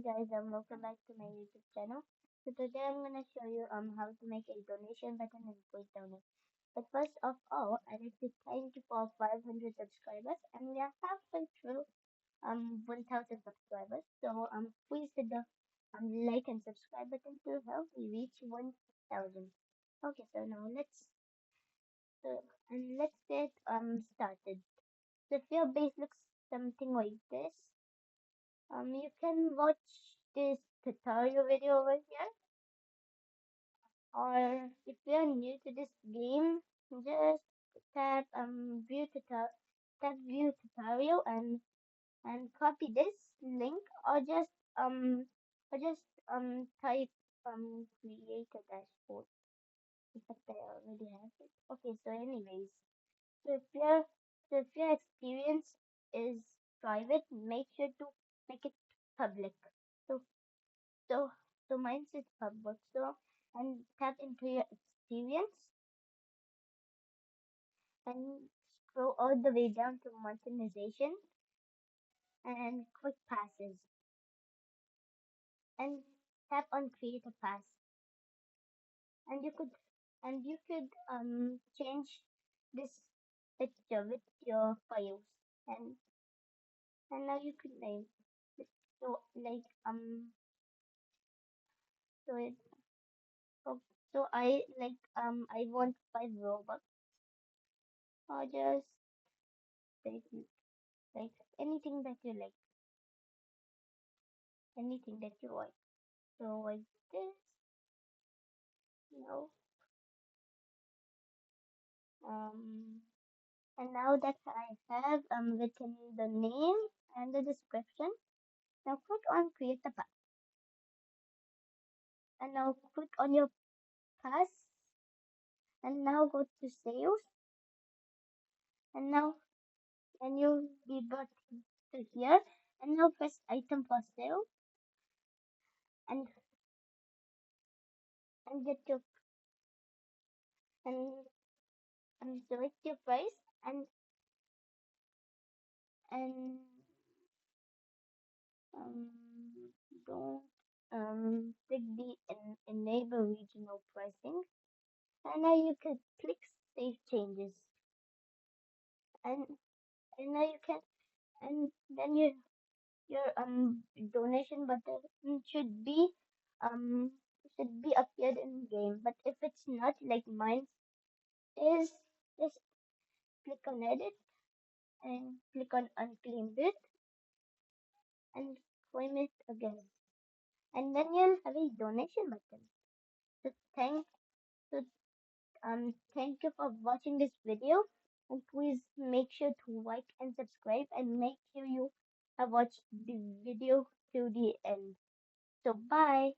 guys, welcome back to my YouTube channel. So today I'm gonna show you how to make a donation button and quick donate. But first of all, I'd like to thank you for 500 subscribers, and we are halfway through 1000 subscribers. So please hit the like and subscribe button to help me reach 1000. Okay, so now let's get started. So if your base looks something like this, you can watch this tutorial video over here, or if you're new to this game, just tap view tutorial and copy this link, or just type create a dashboard. In fact, I already have it. Okay, so anyways, so if your experience is private, make sure to make it public. So So, so mine is public. So, and tap into your experience and scroll all the way down to monetization and quick passes and tap on create a pass. And you could change this picture with your files and now you could name it. So like so it so, so I want 5 Robux, or just like like anything that you like. Anything that you like. So like this, you know, um, and now that I have written the name and the description, now click on create the pass, and now click on your pass, and now go to sales, and now and you'll be brought to here, and now press item for sale, and get your and select your price and and um don't click the enable regional pricing, and now you can click save changes, and now you can and then your donation button should be um appeared in game. But if it's not, like mine is, just click on edit and click on unclaim it and claim it again, and then you'll have a donation button. So thank you for watching this video, and please make sure to like and subscribe, and make sure you have watched the video to the end. So bye.